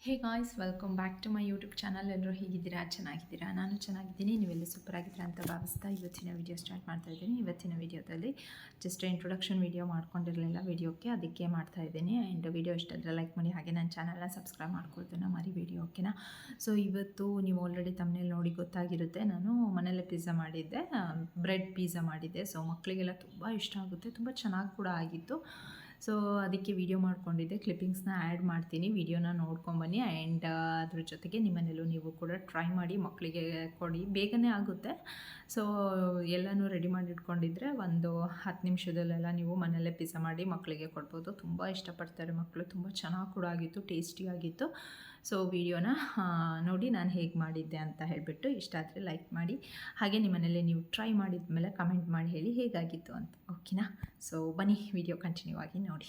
Hey guys, welcome back to my YouTube channel. ಎಲ್ಲರೂ ಹೇಗಿದ್ದೀರಾ? ಚೆನ್ನಾಗಿದ್ದೀರಾ? ನಾನು ಚೆನ್ನಾಗಿದ್ದೀನಿ. ನೀವೆಲ್ಲ ಸೂಪರ್ ಆಗಿದ್ದೀರಾ ಅಂತ ಭಾವಿಸ್ತಾ ಇವತ್ತಿನ ವಿಡಿಯೋ ಸ್ಟಾರ್ಟ್ ಮಾಡ್ತಾ ಇದ್ದೀನಿ. ಇವತ್ತಿನ ವಿಡಿಯೋದಲ್ಲಿ ಜಸ್ಟ್ ಇಂಟ್ರೊಡಕ್ಷನ್ ವಿಡಿಯೋ ಮಾಡ್ಕೊಂಡಿರಲಿಲ್ಲ ವಿಡಿಯೋಕ್ಕೆ, ಅದಕ್ಕೆ ಮಾಡ್ತಾ ಇದ್ದೀನಿ. ಆ್ಯಂಡ್ ವಿಡಿಯೋ ಇಷ್ಟ ಆದರೆ ಲೈಕ್ ಮಾಡಿ, ಹಾಗೆ ನನ್ನ ಚಾನಲ್ನ ಸಬ್ಸ್ಕ್ರೈಬ್ ಮಾಡ್ಕೊಳ್ತೇನೆ ಮರಿ ವಿಡಿಯೋ, ಓಕೆನಾ? ಸೊ ಇವತ್ತು ನೀವು ಆಲ್ರೆಡಿ ತಮ್ಮನೇಲಿ ನೋಡಿ ಗೊತ್ತಾಗಿರುತ್ತೆ, ನಾನು ಮನೆಯಲ್ಲೇ ಪಿಜ್ಜಾ ಮಾಡಿದ್ದೆ, ಬ್ರೆಡ್ ಪಿಜ್ಜಾ ಮಾಡಿದ್ದೆ. ಸೊ ಮಕ್ಕಳಿಗೆಲ್ಲ ತುಂಬ ಇಷ್ಟ ಆಗುತ್ತೆ, ತುಂಬ ಚೆನ್ನಾಗಿ ಕೂಡ ಆಗಿತ್ತು. ಸೊ ಅದಕ್ಕೆ ವಿಡಿಯೋ ಮಾಡ್ಕೊಂಡಿದ್ದೆ, ಕ್ಲಿಪ್ಪಿಂಗ್ಸ್ನ ಆ್ಯಡ್ ಮಾಡ್ತೀನಿ, ವಿಡಿಯೋನ ನೋಡ್ಕೊಂಬನ್ನಿ. ಆ್ಯಂಡ್ ಅದ್ರ ಜೊತೆಗೆ ನಿಮ್ಮನೆಲ್ಲೂ ನೀವು ಕೂಡ ಟ್ರೈ ಮಾಡಿ, ಮಕ್ಕಳಿಗೆ ಕೊಡಿ, ಬೇಗನೆ ಆಗುತ್ತೆ. ಸೊ ಎಲ್ಲನೂ ರೆಡಿ ಮಾಡಿ ಇಟ್ಕೊಂಡಿದ್ರೆ ಒಂದು 10 ನಿಮಿಷದಲ್ಲೆಲ್ಲ ನೀವು ಮನೆಯಲ್ಲೇ ಪಿಜ್ಜಾ ಮಾಡಿ ಮಕ್ಕಳಿಗೆ ಕೊಡ್ಬೋದು. ತುಂಬ ಇಷ್ಟಪಡ್ತಾರೆ ಮಕ್ಕಳು, ತುಂಬ ಚೆನ್ನಾಗಿ ಕೂಡ ಆಗಿತ್ತು, ಟೇಸ್ಟಿಯಾಗಿತ್ತು. ಸೊ ವಿಡಿಯೋನ ನೋಡಿ ನಾನು ಹೇಗೆ ಮಾಡಿದ್ದೆ ಅಂತ ಹೇಳಿಬಿಟ್ಟು, ಇಷ್ಟ ಆದರೆ ಲೈಕ್ ಮಾಡಿ, ಹಾಗೆ ನಿಮ್ಮನೇಲಿ ನೀವು ಟ್ರೈ ಮಾಡಿದ ಮೇಲೆ ಕಮೆಂಟ್ ಮಾಡಿ ಹೇಳಿ ಹೇಗಾಗಿತ್ತು ಅಂತ, ಓಕೆನಾ? ಸೊ ಬನ್ನಿ ವಿಡಿಯೋ ಕಂಟಿನ್ಯೂ ಆಗಿ ನೋಡಿ.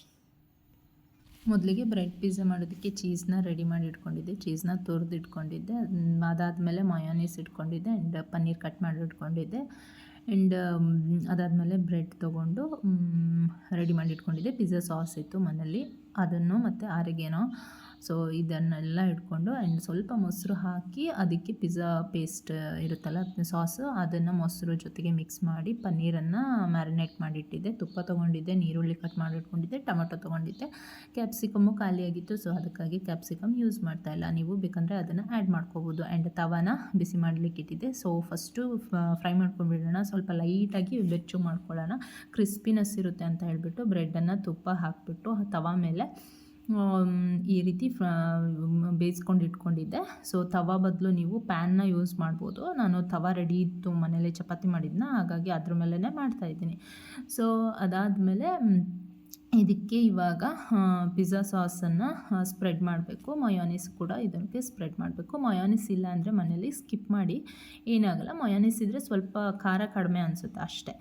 ಮೊದಲಿಗೆ ಬ್ರೆಡ್ ಪಿಜ್ಜಾ ಮಾಡೋದಕ್ಕೆ ಚೀಸ್ನ ರೆಡಿ ಮಾಡಿ ಇಟ್ಕೊಂಡಿದ್ದೆ, ಚೀಸ್ನ ತುರಿದು ಇಟ್ಕೊಂಡಿದ್ದೆ. ಅದಾದಮೇಲೆ ಮಯೋನೀಸ್ ಇಟ್ಕೊಂಡಿದ್ದೆ, ಆ್ಯಂಡ್ ಪನ್ನೀರ್ ಕಟ್ ಮಾಡಿ ಇಟ್ಕೊಂಡಿದ್ದೆ. ಆ್ಯಂಡ್ ಅದಾದಮೇಲೆ ಬ್ರೆಡ್ ತೊಗೊಂಡು ರೆಡಿ ಮಾಡಿ ಇಟ್ಕೊಂಡಿದ್ದೆ. ಪಿಜ್ಜಾ ಸಾಸ್ ಇತ್ತು ಮನೇಲಿ, ಅದನ್ನು ಮತ್ತು ಆರಿಗೇನೋ, ಸೊ ಇದನ್ನೆಲ್ಲ ಇಟ್ಕೊಂಡು ಆ್ಯಂಡ್ ಸ್ವಲ್ಪ ಮೊಸರು ಹಾಕಿ ಅದಕ್ಕೆ ಪಿಜ್ಜಾ ಪೇಸ್ಟ್ ಇರುತ್ತಲ್ಲ ಸಾಸು, ಅದನ್ನು ಮೊಸರು ಜೊತೆಗೆ ಮಿಕ್ಸ್ ಮಾಡಿ ಪನ್ನೀರನ್ನು ಮ್ಯಾರಿನೇಟ್ ಮಾಡಿಟ್ಟಿದ್ದೆ. ತುಪ್ಪ ತೊಗೊಂಡಿದ್ದೆ, ನೀರುಳ್ಳಿ ಕಟ್ ಮಾಡಿ ಇಟ್ಕೊಂಡಿದ್ದೆ, ಟೊಮೆಟೊ ತೊಗೊಂಡಿದ್ದೆ, ಕ್ಯಾಪ್ಸಿಕಮ್ಮು ಖಾಲಿಯಾಗಿತ್ತು, ಸೊ ಅದಕ್ಕಾಗಿ ಕ್ಯಾಪ್ಸಿಕಮ್ ಯೂಸ್ ಮಾಡ್ತಾಯಿಲ್ಲ. ನೀವು ಬೇಕಂದರೆ ಅದನ್ನು ಆ್ಯಡ್ ಮಾಡ್ಕೋಬೋದು. ಆ್ಯಂಡ್ ತವಾನ ಬಿಸಿ ಮಾಡಲಿಕ್ಕೆ ಇಟ್ಟಿದ್ದೆ. ಸೊ ಫಸ್ಟು ಫ್ರೈ ಮಾಡ್ಕೊಂಡ್ಬಿಡೋಣ, ಸ್ವಲ್ಪ ಲೈಟಾಗಿ ಬೆಚ್ಚು ಮಾಡ್ಕೊಳ್ಳೋಣ, ಕ್ರಿಸ್ಪಿನೆಸ್ ಇರುತ್ತೆ ಅಂತ ಹೇಳಿಬಿಟ್ಟು ಬ್ರೆಡ್ಡನ್ನು ತುಪ್ಪ ಹಾಕಿಬಿಟ್ಟು ತವಾ ಮೇಲೆ ಈ ರೀತಿ ಬೇಯಿಸ್ಕೊಂಡು ಇಟ್ಕೊಂಡಿದ್ದೆ. ಸೊ ತವಾ ಬದಲು ನೀವು ಪ್ಯಾನ್ನ ಯೂಸ್ ಮಾಡ್ಬೋದು. ನಾನು ತವಾ ರೆಡಿ ಇತ್ತು ಮನೇಲಿ, ಚಪಾತಿ ಮಾಡಿದ್ನ, ಹಾಗಾಗಿ ಅದ್ರ ಮೇಲೇ ಮಾಡ್ತಾಯಿದ್ದೀನಿ. ಸೊ ಅದಾದಮೇಲೆ ಇದಕ್ಕೆ ಇವಾಗ ಪಿಜ್ಜಾ ಸಾಸನ್ನು ಸ್ಪ್ರೆಡ್ ಮಾಡಬೇಕು, ಮಯೋನೀಸ್ ಕೂಡ ಇದಕ್ಕೆ ಸ್ಪ್ರೆಡ್ ಮಾಡಬೇಕು. ಮಯೋನೀಸ್ ಇಲ್ಲ ಅಂದರೆ ಮನೇಲಿ ಸ್ಕಿಪ್ ಮಾಡಿ, ಏನಾಗಲ್ಲ. ಮಯೋನೀಸ್ ಇದ್ದರೆ ಸ್ವಲ್ಪ ಖಾರ ಕಡಿಮೆ ಅನಿಸುತ್ತೆ ಅಷ್ಟೇ,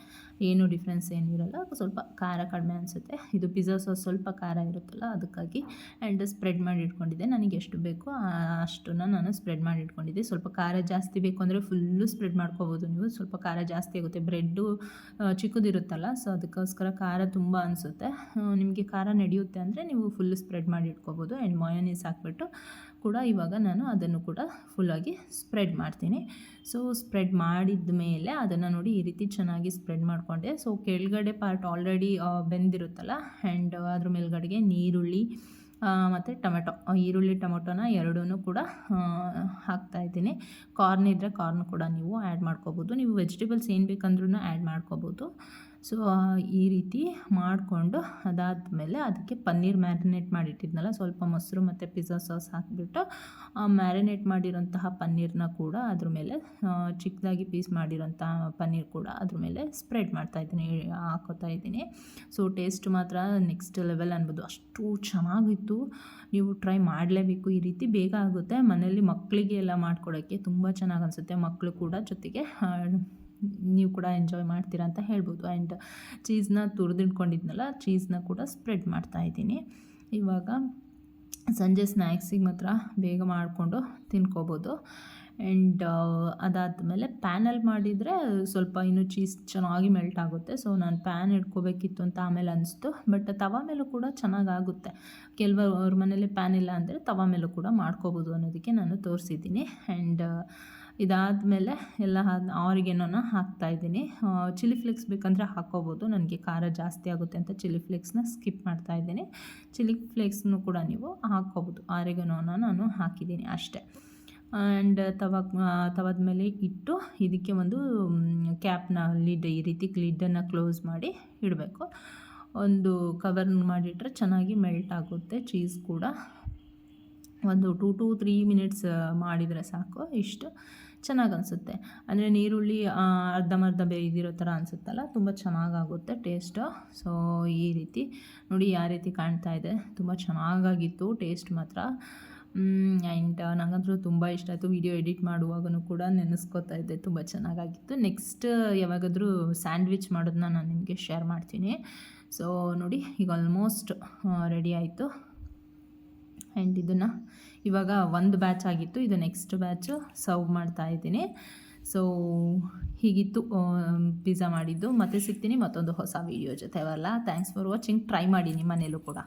ಏನು ಡಿಫ್ರೆನ್ಸ್ ಏನಿರಲ್ಲ, ಸ್ವಲ್ಪ ಖಾರ ಕಡಿಮೆ ಅನಿಸುತ್ತೆ. ಇದು ಪಿಜ್ಜಾ ಸಾಸ್ ಸ್ವಲ್ಪ ಖಾರ ಇರುತ್ತಲ್ಲ, ಅದಕ್ಕಾಗಿ. ಆ್ಯಂಡ್ ಸ್ಪ್ರೆಡ್ ಮಾಡಿ ಇಟ್ಕೊಂಡಿದ್ದೆ, ನನಗೆ ಎಷ್ಟು ಬೇಕೋ ಅಷ್ಟನ್ನು ನಾನು ಸ್ಪ್ರೆಡ್ ಮಾಡಿ ಇಟ್ಕೊಂಡಿದ್ದೆ. ಸ್ವಲ್ಪ ಖಾರ ಜಾಸ್ತಿ ಬೇಕು ಅಂದರೆ ಫುಲ್ಲು ಸ್ಪ್ರೆಡ್ ಮಾಡ್ಕೋಬೋದು ನೀವು, ಸ್ವಲ್ಪ ಖಾರ ಜಾಸ್ತಿ ಆಗುತ್ತೆ, ಬ್ರೆಡ್ಡು ಚಿಕ್ಕದಿರುತ್ತಲ್ಲ, ಸೊ ಅದಕ್ಕೋಸ್ಕರ ಖಾರ ತುಂಬ ಅನಿಸುತ್ತೆ. ನಿಮಗೆ ಖಾರ ನಡೆಯುತ್ತೆ ಅಂದರೆ ನೀವು ಫುಲ್ ಸ್ಪ್ರೆಡ್ ಮಾಡಿ ಇಟ್ಕೋಬೋದು. ಆ್ಯಂಡ್ ಮಯೋನೀಸ್ ಹಾಕ್ಬಿಟ್ಟು ಕೂಡ ಇವಾಗ ನಾನು ಅದನ್ನು ಕೂಡ ಫುಲ್ಲಾಗಿ ಸ್ಪ್ರೆಡ್ ಮಾಡ್ತೀನಿ. ಸೊ ಸ್ಪ್ರೆಡ್ ಮಾಡಿದ ಮೇಲೆ ಅದನ್ನು ನೋಡಿ ಈ ರೀತಿ ಚೆನ್ನಾಗಿ ಸ್ಪ್ರೆಡ್ ಮಾಡಿಕೊಂಡೆ. ಸೊ ಕೆಳಗಡೆ ಪಾರ್ಟ್ ಆಲ್ರೆಡಿ ಬೆಂದಿರುತ್ತಲ್ಲ, ಆ್ಯಂಡ್ ಅದ್ರ ಮೇಲ್ಗಡೆಗೆ ನೀರುಳ್ಳಿ ಮತ್ತು ಟೊಮೆಟೊ, ಈರುಳ್ಳಿ ಟೊಮೆಟೊನ ಎರಡೂ ಕೂಡ ಹಾಕ್ತಾಯಿದ್ದೀನಿ. ಕಾರ್ನ್ ಇದ್ದರೆ ಕಾರ್ನ್ ಕೂಡ ನೀವು ಆ್ಯಡ್ ಮಾಡ್ಕೋಬೋದು, ನೀವು ವೆಜಿಟೇಬಲ್ಸ್ ಏನು ಬೇಕಂದ್ರೂ ಆ್ಯಡ್ ಮಾಡ್ಕೋಬೋದು. ಸೊ ಈ ರೀತಿ ಮಾಡಿಕೊಂಡು ಅದಾದಮೇಲೆ ಅದಕ್ಕೆ ಪನ್ನೀರ್ ಮ್ಯಾರಿನೇಟ್ ಮಾಡಿಟ್ಟಿದ್ನಲ್ಲ, ಸ್ವಲ್ಪ ಮೊಸರು ಮತ್ತು ಪಿಜ್ಜಾ ಸಾಸ್ ಹಾಕಿಬಿಟ್ಟು ಮ್ಯಾರಿನೇಟ್ ಮಾಡಿರೋಂತಹ ಪನ್ನೀರನ್ನ ಕೂಡ ಅದ್ರ ಮೇಲೆ, ಚಿಕ್ಕದಾಗಿ ಪೀಸ್ ಮಾಡಿರೋಂತಹ ಪನ್ನೀರ್ ಕೂಡ ಅದ್ರ ಮೇಲೆ ಸ್ಪ್ರೆಡ್ ಮಾಡ್ತಾಯಿದ್ದೀನಿ, ಹಾಕೋತಾ ಇದ್ದೀನಿ. ಸೊ ಟೇಸ್ಟ್ ಮಾತ್ರ ನೆಕ್ಸ್ಟ್ ಲೆವೆಲ್ ಅನ್ಬೋದು, ಅಷ್ಟು ಚೆನ್ನಾಗಿತ್ತು. ನೀವು ಟ್ರೈ ಮಾಡಲೇಬೇಕು, ಈ ರೀತಿ ಬೇಗ ಆಗುತ್ತೆ. ಮನೇಲಿ ಮಕ್ಕಳಿಗೆ ಎಲ್ಲ ಮಾಡ್ಕೊಡೋಕ್ಕೆ ತುಂಬ ಚೆನ್ನಾಗಿ ಅನಿಸುತ್ತೆ, ಮಕ್ಕಳು ಕೂಡ ಜೊತೆಗೆ ನೀವು ಕೂಡ ಎಂಜಾಯ್ ಮಾಡ್ತೀರಾ ಅಂತ ಹೇಳ್ಬೋದು. ಆ್ಯಂಡ್ ಚೀಸ್ನ ತುರಿದಿಟ್ಕೊಂಡಿದ್ನಲ್ಲ, ಚೀಸ್ನ ಕೂಡ ಸ್ಪ್ರೆಡ್ ಮಾಡ್ತಾಯಿದ್ದೀನಿ. ಇವಾಗ ಸಂಜೆ ಸ್ನ್ಯಾಕ್ಸಿಗೆ ಮಾತ್ರ ಬೇಗ ಮಾಡಿಕೊಂಡು ತಿನ್ಕೋಬೋದು. ಆ್ಯಂಡ್ ಅದಾದಮೇಲೆ ಪ್ಯಾನಲ್ಲಿ ಮಾಡಿದರೆ ಸ್ವಲ್ಪ ಇನ್ನೂ ಚೀಸ್ ಚೆನ್ನಾಗಿ ಮೆಲ್ಟ್ ಆಗುತ್ತೆ. ಸೊ ನಾನು ಪ್ಯಾನ್ ಇಟ್ಕೋಬೇಕಿತ್ತು ಅಂತ ಆಮೇಲೆ ಅನಿಸ್ತು, ಬಟ್ ತವಾ ಮೇಲೂ ಕೂಡ ಚೆನ್ನಾಗಾಗುತ್ತೆ. ಅವ್ರ ಮನೇಲಿ ಪ್ಯಾನ್ ಇಲ್ಲ ಅಂದರೆ ತವಾ ಮೇಲೂ ಕೂಡ ಮಾಡ್ಕೋಬೋದು ಅನ್ನೋದಕ್ಕೆ ನಾನು ತೋರಿಸಿದ್ದೀನಿ. ಆ್ಯಂಡ್ ಇದಾದಮೇಲೆ ಎಲ್ಲ ಆರಿಗೇನೋನ ಹಾಕ್ತಾಯಿದ್ದೀನಿ. ಚಿಲ್ಲಿ ಫ್ಲೇಕ್ಸ್ ಬೇಕಂದರೆ ಹಾಕ್ಕೋಬೋದು, ನನಗೆ ಖಾರ ಜಾಸ್ತಿ ಆಗುತ್ತೆ ಅಂತ ಚಿಲ್ಲಿ ಫ್ಲೇಕ್ಸ್ನ ಸ್ಕಿಪ್ ಮಾಡ್ತಾಯಿದ್ದೀನಿ. ಚಿಲ್ಲಿ ಫ್ಲೇಕ್ಸ್ನು ಕೂಡ ನೀವು ಹಾಕ್ಕೋಬೋದು, ಆರಿಗೇನೋನ ನಾನು ಹಾಕಿದ್ದೀನಿ ಅಷ್ಟೇ. ಆ್ಯಂಡ್ ತವಾದ ಮೇಲೆ ಇಟ್ಟು ಇದಕ್ಕೆ ಒಂದು ಕ್ಯಾಪ್ನ ಲಿಡ್, ಈ ರೀತಿ ಲಿಡ್ಡನ್ನು ಕ್ಲೋಸ್ ಮಾಡಿ ಇಡಬೇಕು. ಒಂದು ಕವರ್ ಮಾಡಿಟ್ರೆ ಚೆನ್ನಾಗಿ ಮೆಲ್ಟ್ ಆಗುತ್ತೆ ಚೀಸ್ ಕೂಡ. ಒಂದು 2 to 3 ಮಿನಿಟ್ಸ್ ಮಾಡಿದರೆ ಸಾಕು, ಇಷ್ಟು ಚೆನ್ನಾಗಿ ಅನಿಸುತ್ತೆ. ಅಂದರೆ ನೀರುಳ್ಳಿ ಅರ್ಧಂಬರ್ಧ ಬೇಯ್ದಿರೋ ಥರ ಅನಿಸುತ್ತಲ್ಲ, ತುಂಬ ಚೆನ್ನಾಗಾಗುತ್ತೆ ಟೇಸ್ಟು. ಸೊ ಈ ರೀತಿ ನೋಡಿ ಯಾವ ರೀತಿ ಕಾಣ್ತಾ ಇದೆ, ತುಂಬ ಚೆನ್ನಾಗಾಗಿತ್ತು ಟೇಸ್ಟ್ ಮಾತ್ರ. ಆ್ಯಂಡ್ ನನಗಂತೂ ತುಂಬ ಇಷ್ಟ ಆಯಿತು. ವಿಡಿಯೋ ಎಡಿಟ್ ಮಾಡುವಾಗಲೂ ಕೂಡ ನೆನೆಸ್ಕೋತಾ ಇದ್ದೆ, ತುಂಬ ಚೆನ್ನಾಗಾಗಿತ್ತು. ನೆಕ್ಸ್ಟ್ ಯಾವಾಗಾದರೂ ಸ್ಯಾಂಡ್ವಿಚ್ ಮಾಡೋದನ್ನ ನಾನು ನಿಮಗೆ ಶೇರ್ ಮಾಡ್ತೀನಿ. ಸೊ ನೋಡಿ ಈಗ ಆಲ್ಮೋಸ್ಟ್ ರೆಡಿ ಆಯಿತು. ಆ್ಯಂಡ್ ಇದನ್ನು ಇವಾಗ ಒಂದು ಬ್ಯಾಚ್ ಆಗಿತ್ತು, ಇದು ನೆಕ್ಸ್ಟ್ ಬ್ಯಾಚು ಸರ್ವ್ ಮಾಡ್ತಾಯಿದ್ದೀನಿ. ಸೊ ಹೀಗಿತ್ತು ಪಿಜ್ಜಾ ಮಾಡಿದ್ದು. ಮತ್ತೆ ಸಿಗ್ತೀನಿ ಮತ್ತೊಂದು ಹೊಸ ವೀಡಿಯೋ ಜೊತೆ. ಅವಲ್ಲ, ಥ್ಯಾಂಕ್ಸ್ ಫಾರ್ ವಾಚಿಂಗ್. ಟ್ರೈ ಮಾಡಿ ನಿಮ್ಮ ಮನೇಲೂ ಕೂಡ.